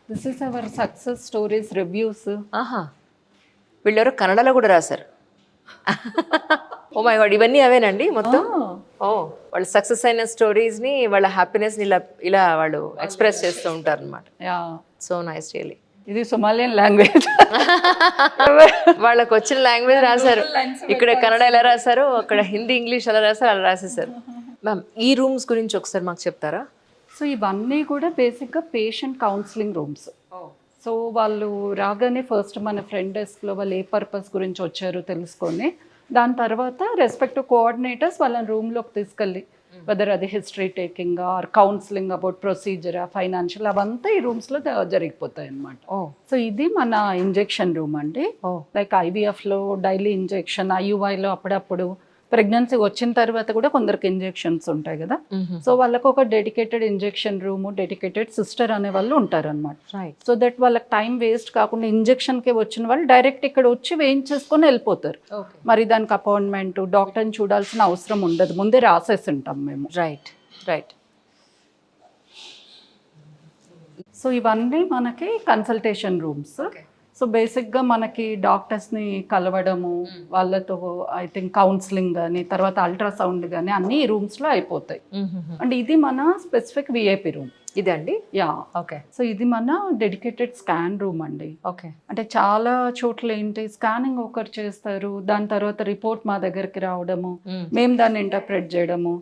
This is our success stories reviews. ఆహా, వీళ్ళెవరో కన్నడలో కూడా రాశారు. ఓ మై గాడ్, ఇవన్నీ అవేనండి మొత్తం? ఓ, వాళ్ళు సక్సెస్ అయిన స్టోరీస్ని, వాళ్ళ హ్యాపీనెస్ని ఇలా ఇలా వాళ్ళు ఎక్స్ప్రెస్ చేస్తూ ఉంటారు అనమాట. Yeah, so nice really. ఇది సొమాలియన్ లాంగ్వేజ్. వాళ్ళకి వచ్చిన లాంగ్వేజ్ రాశారు. ఇక్కడ కన్నడ ఎలా రాశారు, అక్కడ హిందీ ఇంగ్లీష్ ఎలా రాశారు, అలా రాసేసారు. మ్యామ్, ఈ రూమ్స్ గురించి ఒకసారి మాకు చెప్తారా? సో ఇవన్నీ కూడా బేసిక్గా పేషెంట్ కౌన్సిలింగ్ రూమ్స్. సో వాళ్ళు రాగానే ఫస్ట్ మన ఫ్రంట్ డెస్క్లో వాళ్ళు ఏ పర్పస్ గురించి వచ్చారో తెలుసుకొని, దాని తర్వాత రెస్పెక్టివ్ కోఆర్డినేటర్స్ వాళ్ళని రూమ్లోకి తీసుకెళ్ళి, వెదర్ అది history taking or counselling about procedure, financial, అవంతా ఈ రూమ్స్లో జరిగిపోతాయి అన్నమాట. సో ఇది మన ఇంజెక్షన్ రూమ్ అండి. లైక్ ఐవీఎఫ్లో డైలీ ఇంజెక్షన్, ఐయుఐలో అప్పుడప్పుడు ప్రెగ్నెన్సీ వచ్చిన తర్వాత కూడా కొందరికి ఇంజెక్షన్స్ ఉంటాయి కదా. సో వాళ్ళకు ఒక dedicated injection room, dedicated sister అనే వాళ్ళు ఉంటారు అనమాట. సో దట్ వాళ్ళకి టైం వేస్ట్ కాకుండా ఇంజెక్షన్కి వచ్చిన వాళ్ళు డైరెక్ట్ ఇక్కడ వచ్చి వేయించేసుకొని వెళ్ళిపోతారు. మరి దానికి అపాయింట్మెంట్, డాక్టర్ని చూడాల్సిన అవసరం ఉండదు, ముందే రాసేసి ఉంటాం మేము. Right right. సో ఇవన్నీ మనకి కన్సల్టేషన్ రూమ్స్. సో బేసిక్గా మనకి డాక్టర్స్ని కలవడము, వాళ్ళతో ఐ థింక్ కౌన్సిలింగ్ కానీ, తర్వాత అల్ట్రాసౌండ్ కానీ అన్నీ ఈ రూమ్స్లో అయిపోతాయి. అండ్ ఇది మన స్పెసిఫిక్ విఐపి రూమ్. ఇదండి? Yeah, okay. సో ఇది మన డెడికేటెడ్ స్కాన్ రూమ్ అండి. ఓకే. అంటే చాలా చోట్ల ఏంటి, స్కానింగ్ ఒకరు చేస్తారు, దాని తర్వాత రిపోర్ట్ మా దగ్గరికి రావడము, మేము దాన్ని ఇంటర్ప్రెట్ చేయడము.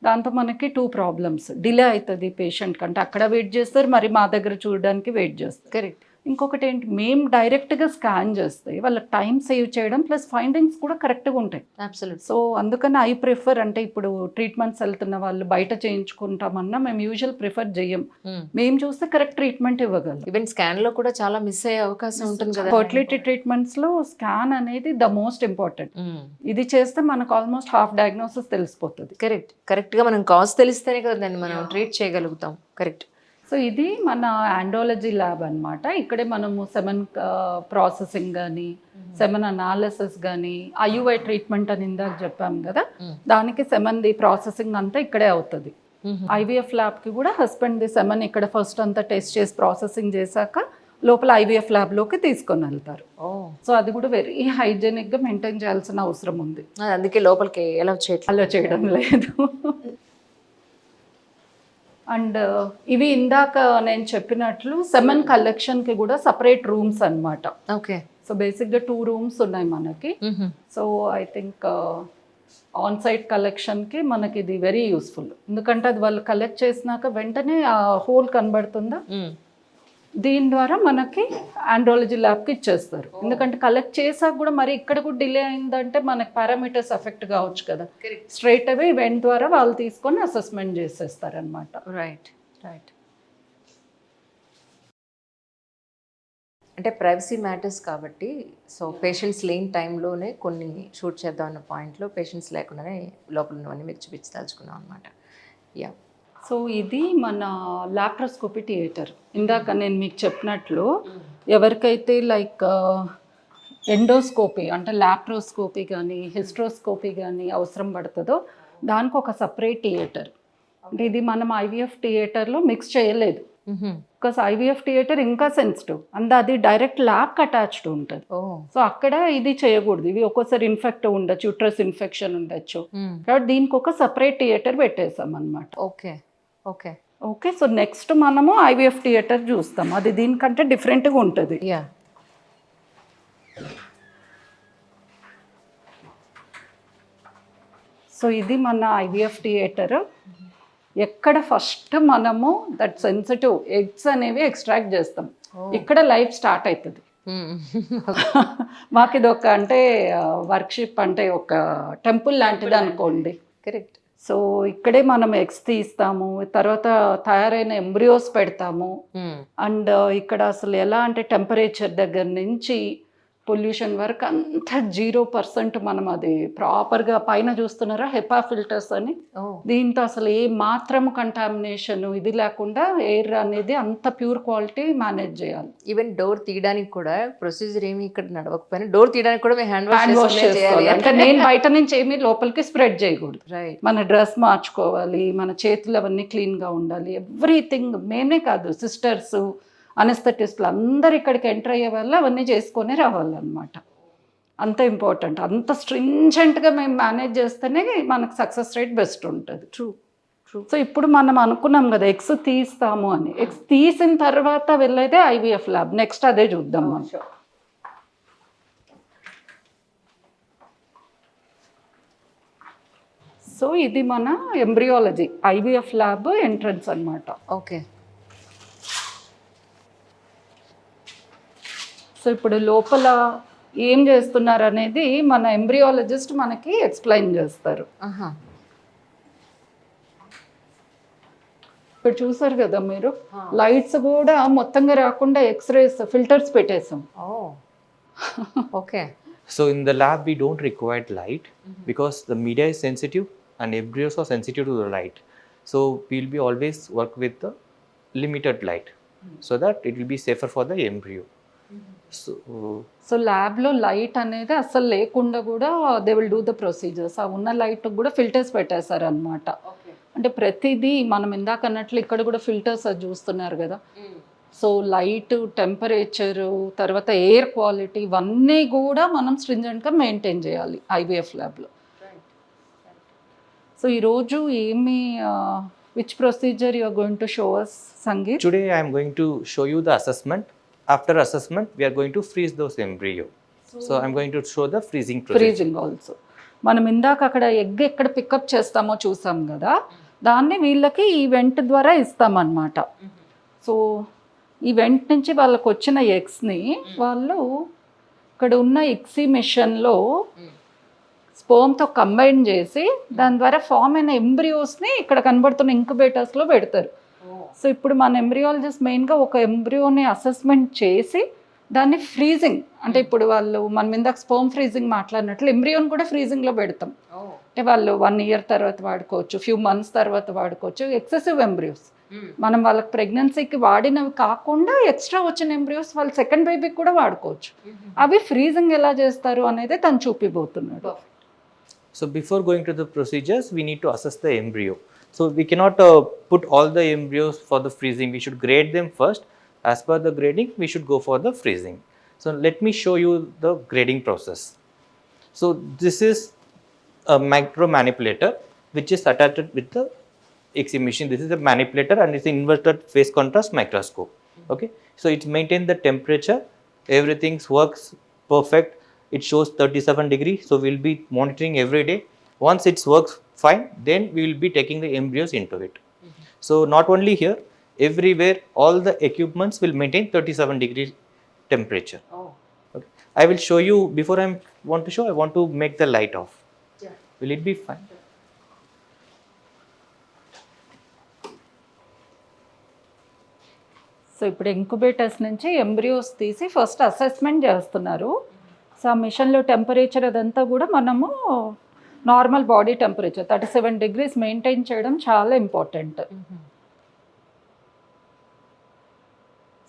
దాంతో మనకి 2 ప్రాబ్లమ్స్. డిలే అవుతుంది పేషెంట్ కంటే, అక్కడ వెయిట్ చేస్తారు, మరి మా దగ్గర చూడడానికి వెయిట్ చేస్తారు. కరెక్ట్. ఇంకొకటి ఏంటి, మేము డైరెక్ట్గా స్కాన్ చేస్తే వాళ్ళకి టైం సేవ్ చేయడం, ప్లస్ ఫైండింగ్స్ కూడా కరెక్ట్గా ఉంటాయి. అబ్సల్యూట్. సో అందుకని ఐ ప్రిఫర్, అంటే ఇప్పుడు ట్రీట్మెంట్స్ వెళ్తున్న వాళ్ళు బయట చేయించుకుంటామన్నా మేము యూజువల్ ప్రిఫర్ చేయం. మేము చూస్తే కరెక్ట్ ట్రీట్మెంట్ ఇవ్వగలం. ఈవెన్ స్కాన్లో కూడా చాలా మిస్ అయ్యే అవకాశం ఉంటుంది కదా. ఫర్టిలిటీ ట్రీట్మెంట్స్లో స్కాన్ అనేది ద మోస్ట్ ఇంపార్టెంట్. ఇది చేస్తే మనకు ఆల్మోస్ట్ హాఫ్ డయాగ్నోసిస్ తెలిసిపోతుంది. కరెక్ట్. కరెక్ట్గా మనం కాజ్ తెలిస్తేనే కదా దాన్ని మనం ట్రీట్ చేయగలుగుతాం. కరెక్ట్. సో ఇది మన ఆండాలజీ ల్యాబ్ అనమాట. ఇక్కడే మనము సెమెన్ ప్రాసెసింగ్ కానీ, సెమెన్ అనాలిసిస్ కానీ, ఐయుఐ ట్రీట్మెంట్ అని ఇందాక చెప్పాము కదా, దానికి సెమెన్ది ప్రాసెసింగ్ అంతా ఇక్కడే అవుతుంది. ఐవీఎఫ్ ల్యాబ్కి కూడా హస్బెండ్ది సెమెన్ ఇక్కడ ఫస్ట్ అంతా టెస్ట్ చేసి ప్రాసెసింగ్ చేశాక లోపల ఐవీఎఫ్ ల్యాబ్లోకి తీసుకొని వెళ్తారు. సో అది కూడా వెరీ హైజెనిక్గా మెయింటైన్ చేయాల్సిన అవసరం ఉంది. అందుకే లోపలికి ఎలా చేయడం లేదు. అండ్ ఇవి ఇందాక నేను చెప్పినట్లు సెమెన్ కలెక్షన్కి కూడా సపరేట్ రూమ్స్ అన్నమాట. ఓకే. సో బేసిక్గా 2 రూమ్స్ ఉన్నాయి మనకి. So I think on site కలెక్షన్కి మనకి ఇది వెరీ యూస్ఫుల్, ఎందుకంటే అది వాళ్ళు కలెక్ట్ చేసినాక వెంటనే ఆ హోల్ కనబడుతుందా, దీని ద్వారా మనకి ఆండ్రాలజీ ల్యాబ్కి ఇచ్చేస్తారు. ఎందుకంటే కలెక్ట్ చేసాక కూడా మరి ఇక్కడ కూడా డిలే అయిందంటే మనకి పారామీటర్స్ ఎఫెక్ట్ కావచ్చు కదా. స్ట్రైట్ అవే ఈవెంట్ ద్వారా వాళ్ళు తీసుకొని అసెస్మెంట్ చేసేస్తారు అనమాట. Right right. అంటే ప్రైవసీ మ్యాటర్స్ కాబట్టి, సో పేషెంట్స్ లేని టైంలోనే కొన్ని షూట్ చేద్దాం అన్న పాయింట్లో పేషెంట్స్ లేకుండానే లోపల ఉన్నవన్నీ మీరు చూపించదలుచుకున్నాం అనమాట. యా. సో ఇది మన లాప్రోస్కోపీ థియేటర్. ఇందాక నేను మీకు చెప్పినట్లు ఎవరికైతే లైక్ ఎండోస్కోపీ అంటే లాప్రోస్కోపీ కానీ హిస్ట్రోస్కోపీ కానీ అవసరం పడుతుందో దానికి ఒక సపరేట్ థియేటర్. అంటే ఇది మనం ఐవీఎఫ్ థియేటర్లో మిక్స్ చేయలేదు, బికాస్ ఐవీఎఫ్ థియేటర్ ఇంకా సెన్సిటివ్ అండ్ అది డైరెక్ట్ ల్యాబ్కి అటాచ్డ్ ఉంటుంది. సో అక్కడ ఇది చేయకూడదు, ఇవి ఒక్కోసారి ఇన్ఫెక్ట్ ఉండొచ్చు, యూట్రస్ ఇన్ఫెక్షన్ ఉండొచ్చు, కాబట్టి దీనికి ఒక సపరేట్ థియేటర్ పెట్టేసాం అనమాట. Okay okay okay. So next మనము ఐవీఎఫ్ థియేటర్ చూస్తాం, అది దీనికంటే డిఫరెంట్గా ఉంటుంది. యా. సో ఇది మన ఐవీఎఫ్ థియేటర్. ఎక్కడ ఫస్ట్ మనము దట్ సెన్సిటివ్ ఎగ్స్ అనేవి ఎక్స్ట్రాక్ట్ చేస్తాం, ఇక్కడ లైఫ్ స్టార్ట్ అవుతుంది. మాకు ఇది ఒక అంటే వర్క్షిప్, అంటే ఒక టెంపుల్ లాంటిది అనుకోండి. కరెక్ట్. సో ఇక్కడే మనం ఎగ్స్ తీస్తాము, తర్వాత తయారైన ఎంబ్రియోస్ పెడతాము. అండ్ ఇక్కడ అసలు ఎలా అంటే టెంపరేచర్ దగ్గర నుంచి పొల్యూషన్ వరకు అంతా 0% మనం అది ప్రాపర్గా, పైన చూస్తున్నారా హెపా ఫిల్టర్స్ అని, దీంతో అసలు ఏ మాత్రము కంటామినేషన్ ఇది లేకుండా ఎయిర్ అనేది అంత ప్యూర్ క్వాలిటీ మేనేజ్ చేయాలి. ఈవెన్ డోర్ తీయడానికి కూడా ప్రొసీజర్ ఏమి ఇక్కడ నడవకపోయినా డోర్ తీయడానికి కూడా మేము హ్యాండ్ వాష్ చేయాలి. అంటే నేను బయట నుంచి ఏమి లోపలికి స్ప్రెడ్ చేయకూడదు. మన డ్రెస్ మార్చుకోవాలి, మన చేతులు అవన్నీ క్లీన్గా ఉండాలి, ఎవ్రీథింగ్. మేమే కాదు, సిస్టర్స్ అనస్థెటిస్టులు అందరు ఇక్కడికి ఎంటర్ అయ్యే వల్ల అవన్నీ చేసుకొని రావాలన్నమాట. అంత ఇంపార్టెంట్. అంత స్ట్రింజెంట్గా మేము మేనేజ్ చేస్తేనే మనకు సక్సెస్ రేట్ బెస్ట్ ఉంటుంది. ట్రూ. సో ఇప్పుడు మనం అనుకున్నాం కదా ఎగ్స్ తీస్తాము అని. ఎగ్స్ తీసిన తర్వాత వెళ్ళేదే ఐవీఎఫ్ ల్యాబ్. నెక్స్ట్ అదే చూద్దాం మనం. సో ఇది మన ఎంబ్రియాలజీ ఐవీఎఫ్ ల్యాబ్ ఎంట్రన్స్ అన్నమాట. ఓకే. సో ఇప్పుడు లోపల ఏం చేస్తున్నారు అనేది మన ఎంబ్రియాలజిస్ట్ మనకి ఎక్స్ప్లెయిన్ చేస్తారు. ఇక్కడ చూసారు కదా మీరు, లైట్స్ కూడా మొత్తంగా రాకుండా ఎక్స్రేస్ ఫిల్టర్స్ పెట్టేసాం. Okay. So in the lab we don't require light because the media is sensitive and embryos are sensitive to the light. So we'll be always work with the limited light so that it will be safer for the embryo. So ల్యాబ్లో light అనేది అసలు లేకుండా కూడా they will do the procedures. ఆ ఉన్న light కూడా filters పెట్టేశారు అనమాట. అంటే ప్రతిదీ మనం ఇందాక అన్నట్లు ఇక్కడ కూడా ఫిల్టర్స్ అది చూస్తున్నారు కదా. సో లైట్, టెంపరేచరు, తర్వాత ఎయిర్ క్వాలిటీ ఇవన్నీ కూడా మనం స్ట్రింజెంట్గా మెయింటైన్ చేయాలి ఐవీఎఫ్ ల్యాబ్లో. సో ఈరోజు ఏమి which procedure you are going to show us, Sangeeth? Today I am going to show you the assessment. After assessment we are going to freeze those embryo. So I am going to show the freezing procedure. Freezing also. మనం ఇందాక అక్కడ egg ఎక్కడ pickup చేస్తామో చూసాం కదా, దాన్ని వీళ్ళకి ఈ వెంట్ ద్వారా ఇస్తామన్నమాట. సో ఈ వెంట్ నుంచి వాళ్ళకి వచ్చిన ఎగ్స్ని వాళ్ళు ఇక్కడ ఉన్న ఎక్సీ మిషన్లో స్పోమ్తో కంబైన్ చేసి దాని ద్వారా ఫామ్ అయిన ఎంబ్రియోస్ని ఇక్కడ కనబడుతున్న ఇంక్యుబేటర్స్లో పెడతారు. సో ఇప్పుడు మన ఎంబ్రియాలజిస్ట్ మెయిన్గా ఒక ఎంబ్రియోని అసెస్మెంట్ చేసి దాన్ని ఫ్రీజింగ్, అంటే ఇప్పుడు వాళ్ళు మనం ఇందాక స్పోమ్ ఫ్రీజింగ్ మాట్లాడినట్లు ఎంబ్రియోని కూడా ఫ్రీజింగ్లో పెడతాం. అంటే వాళ్ళు 1 year తర్వాత వాడుకోవచ్చు, ఫ్యూ మంత్స్ తర్వాత వాడుకోవచ్చు. ఎక్సెసివ్ ఎంబ్రియోస్ మనం వాళ్ళకి ప్రెగ్నెన్సీకి వాడినవి కాకుండా ఎక్స్ట్రా వచ్చిన ఎంబ్రియోస్ వాళ్ళు సెకండ్ బేబీకి కూడా వాడుకోవచ్చు. అవి ఫ్రీజింగ్ ఎలా చేస్తారు అనేది తను చూపిపోతున్నాడు. So before going to the procedures we need to assess the embryo. So we cannot put all the embryos for the freezing. We should grade them first. As per the grading, we should go for the freezing. So let me show you the grading process. So this is a micro manipulator which is attached with the XC machine. This is a manipulator and it's an inverted phase contrast microscope. Okay. So it maintains the temperature. Everything works perfect. It shows 37 degrees. So we'll be monitoring every day. Once it works fine, then we will be taking the embryos into it. So not only here, everywhere all the equipments will maintain 37 degree temperature. Okay. I will show you before I want to show. I want to make the light off. Will it be fine? So ఇప్పుడు incubators నుంచి embryos తీసి first assessment చేస్తున్నారు. So ఆ మిషన్లో temperature అదంతా కూడా మనము normal body temperature 37 degrees maintain చేయడం చాలా ఇంపార్టెంట్.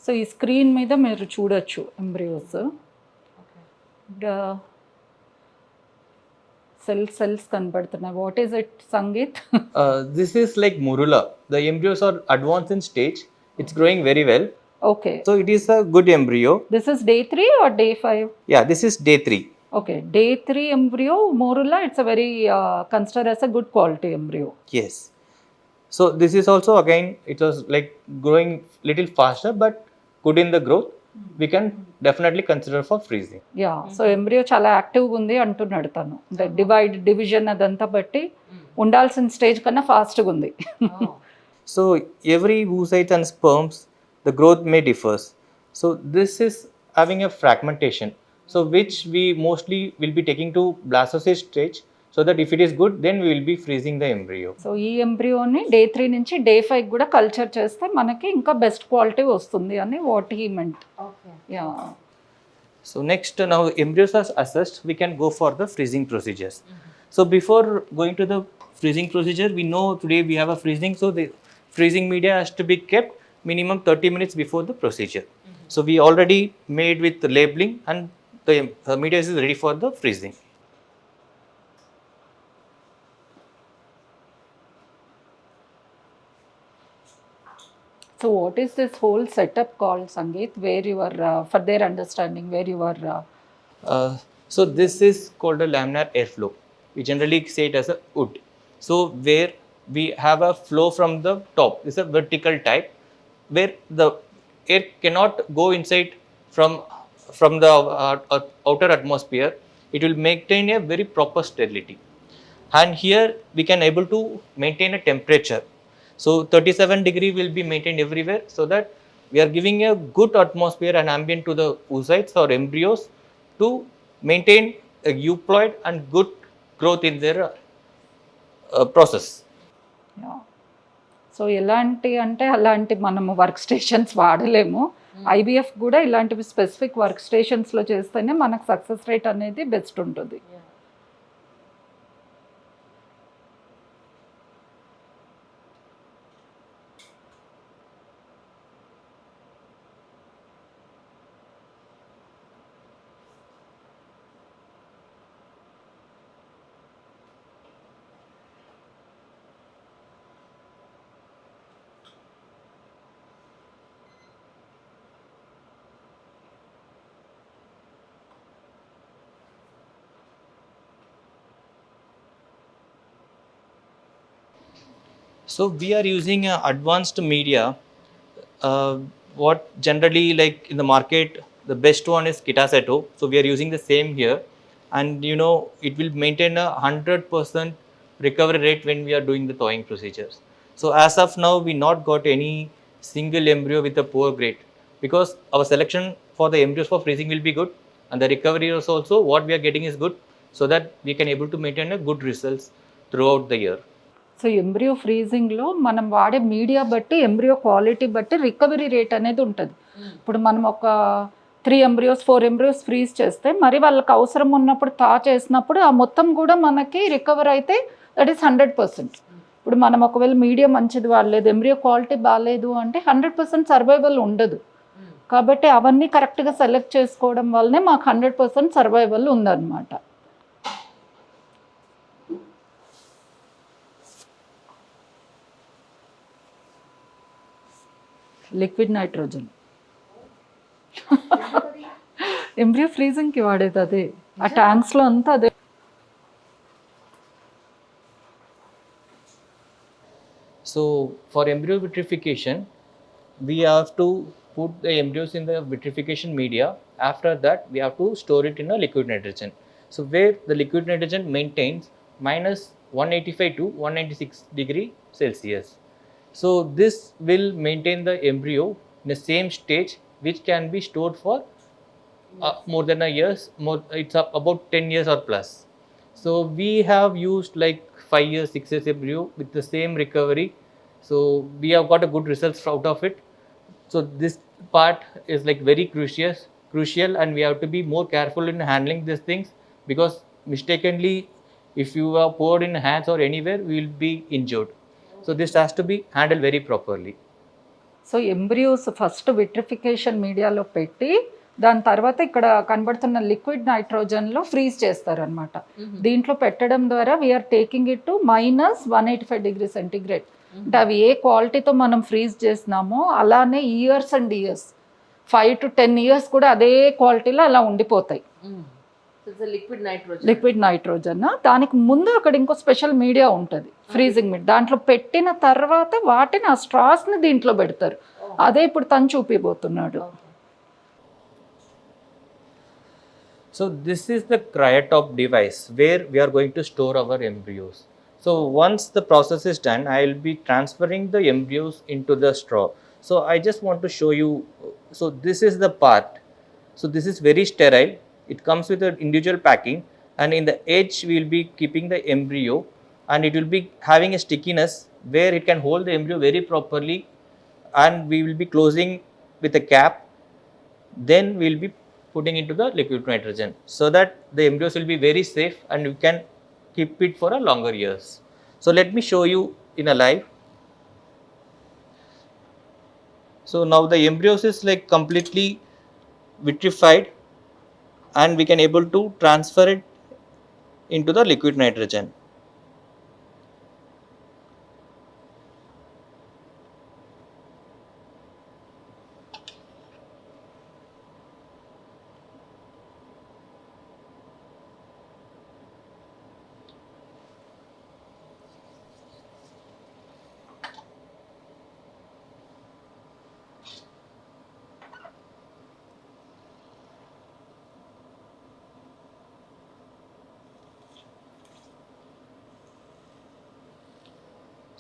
సో ఈ స్క్రీన్ మీద మీరు చూడొచ్చు ఎంబ్రియోస్. సెల్స్ కనబడుతున్నాయి. What is it, sangeet? This is like morula. The embryos are advanced in stage. It's growing very well. Okay. So it is a good embryo. This is day 3 or day 5? Yeah, this is day 3. Okay, day 3 embryo, morula, it's a very considered as a good quality embryo. Yes. So this is also again, it was like growing little faster but good in the growth. We can definitely consider for freezing. Yeah, so embryo చాలా యాక్టివ్గా ఉంది అంటున్నాడు తను. Division అదంతా బట్టి ఉండాల్సిన stage కన్నా ఫాస్ట్గా ఉంది. So every oocyte and sperms, the growth may differs. So this is having a fragmentation. So which we mostly will be taking to blastocyst stage. So that if it is good, then we will be freezing the embryo. So ఈ ఎంబ్రియోని day 3 నుంచి day 5 కూడా culture చేస్తే మనకి ఇంకా best quality వస్తుంది అని what he meant. Yeah. So next, now embryos are assessed, we can go for the freezing procedures. So before going to the freezing procedure, we know today we have a freezing. So the freezing media has to be kept minimum 30 minutes before the procedure. So we already made with the labeling and the media is ready for the freezing. So what is this whole setup called, Sangeet, where you are, for their understanding, where you are... So this is called a laminar airflow. We generally say it as a wood. So where we have a flow from the top, it's a vertical type, where the air cannot go inside from the outer atmosphere. It will maintain a very proper sterility, and here we can able to maintain a temperature. So 37 degree will be maintained everywhere, so that we are giving a good atmosphere and ambient to the oocytes or embryos to maintain a euploid and good growth in their process. Yeah. So ఎలాంటి అంటే అలాంటి మనము work stations వాడలేము. IVF కూడా ఇలాంటివి specific work స్టేషన్స్లో చేస్తేనే మనకు success rate అనేది best ఉంటుంది. So we are using advanced media. What generally like in the market, the best one is Kitaseto. So we are using the same here, and it will maintain 100% recovery rate when we are doing the thawing procedures. So as of now, we not got any single embryo with a poor grade, because our selection for the embryos for freezing will be good, and the recovery is also what we are getting is good, so that we can able to maintain a good results throughout the year. So embryo ఫ్రీజింగ్లో మనం వాడే media బట్టి embryo quality బట్టి recovery rate అనేది ఉంటుంది. ఇప్పుడు మనం ఒక 3 ఎంబ్రియోస్ 4 ఎంబ్రియోస్ ఫ్రీజ్ చేస్తే మరి వాళ్ళకి అవసరం ఉన్నప్పుడు చేసినప్పుడు ఆ మొత్తం కూడా మనకి రికవర్ అయితే దట్ ఈస్ 100%. ఇప్పుడు మనం ఒకవేళ మీడియా మంచిది వాడలేదు, ఎంబ్రియో క్వాలిటీ బాగాలేదు అంటే 100% సర్వైవల్ ఉండదు. కాబట్టి అవన్నీ కరెక్ట్గా సెలెక్ట్ చేసుకోవడం వల్లనే మాకు 100% సర్వైవల్ ఉందన్నమాట. లిక్విడ్ నైట్రోజన్ ఎంబ్రియో ఫ్రీజింగ్కి వాడేది అదే, ఆ ట్యాంక్స్లో అంతా అదే. So for embryo vitrification, we have to put the embryos in the vitrification media. After that, we have to store it in a liquid nitrogen. So where the liquid nitrogen maintains minus 185 to 196 degree Celsius. So this will maintain the embryo in the same stage, which can be stored for more than a years. It's about 10 years or plus. So we have used like 5 years, 6 years embryo with the same recovery. So we have got a good results out of it. So this part is like very crucial, and we have to be more careful in handling these things, because mistakenly, if you are poured in hands or anywhere, we will be injured. So this has to be handled very properly. So embryos first vitrification మీడియాలో పెట్టి దాని తర్వాత ఇక్కడ కనబడుతున్న liquid నైట్రోజన్లో freeze చేస్తారనమాట. దీంట్లో పెట్టడం ద్వారా we are taking it to minus 185 degree centigrade. అంటే అవి ఏ క్వాలిటీతో మనం ఫ్రీజ్ చేసినామో అలానే years and years 5 to 10 years కూడా అదే క్వాలిటీలో అలా ఉండిపోతాయి. లిక్విడ్ నైట్రోజన్ దానికి ముందు అక్కడ ఇంకో స్పెషల్ మీడియా ఉంటుంది, ఫ్రీజింగ్ మీడియా. దాంట్లో పెట్టిన తర్వాత వాటిని ఆ స్ట్రాస్ని దీంట్లో పెడతారు. అదే ఇప్పుడు తను చూపిపోతున్నాడు. So this is the cryotop device where we are going to store our embryos. So once the process is done, I will be transferring the embryos into the straw. So I just want to show you. So this is the part. So this is very sterile. It comes with an individual packing, and in the edge we will be keeping the embryo, and it will be having a stickiness where it can hold the embryo very properly, and we will be closing with a cap. Then we will be putting into the liquid nitrogen, so that the embryos will be very safe and we can keep it for a longer years. So let me show you in a live. So now the embryos is like completely vitrified, and we can able to transfer it into the liquid nitrogen.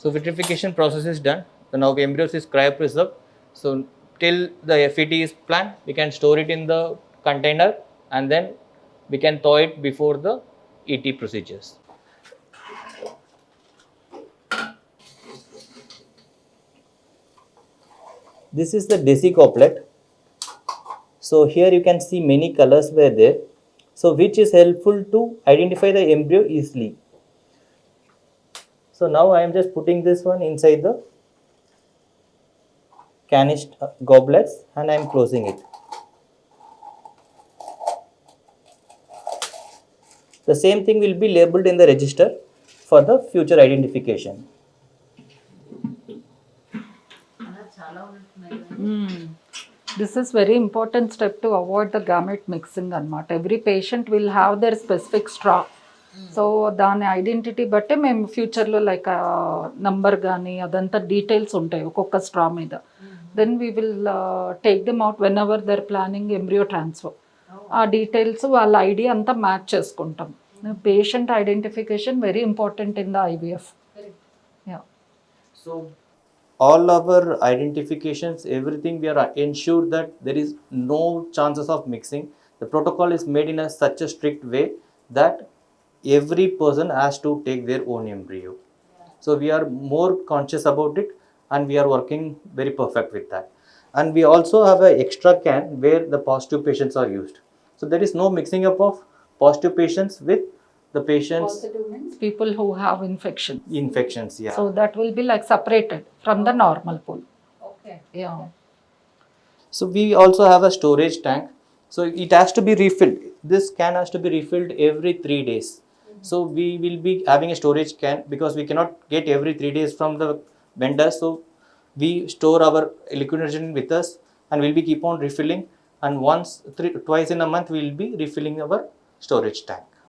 So vitrification process is done. So now embryos is cryopreserved. So till the FET is planned, we can store it in the container and then we can thaw it before the ET procedures. This is the Desi goblet. So here you can see many colors were there. So which is helpful to identify the embryo easily. So now I am just putting this one inside the canister goblets and I am closing it. The same thing will be labeled in the register for the future identification. This is very important step to avoid the gamete mixing అనమాట. Every patient will have their specific straw. So దాని identity బట్టే మేము ఫ్యూచర్లో like number కానీ అదంతా details ఉంటాయి ఒక్కొక్క straw మీద. Then we will take them out whenever they're planning embryo transfer. ఆ డీటెయిల్స్ వాళ్ళ ఐడి అంతా మ్యాచ్ చేసుకుంటాం. Patient identification very important in the IVF. So all our identifications, everything we are ensure that there is no chances of mixing. The protocol is made in such a strict way that every person has to take their own embryo. So we are more conscious about it and we are working very perfect with that. And we also have an extra can where the positive patients are used. So there is no mixing up of positive patients with the patients. Positive means people who have infections. Infections, yeah. So that will be like separated from the normal pool. Okay. Yeah. So we also have a storage tank. So it has to be refilled. This can has to be refilled every 3 days. So we will be having a storage can because we cannot get every 3 days from the vendor. So we store our liquid nitrogen with us and we'll be keep on refilling. And twice in a month we will be refilling our storage tank.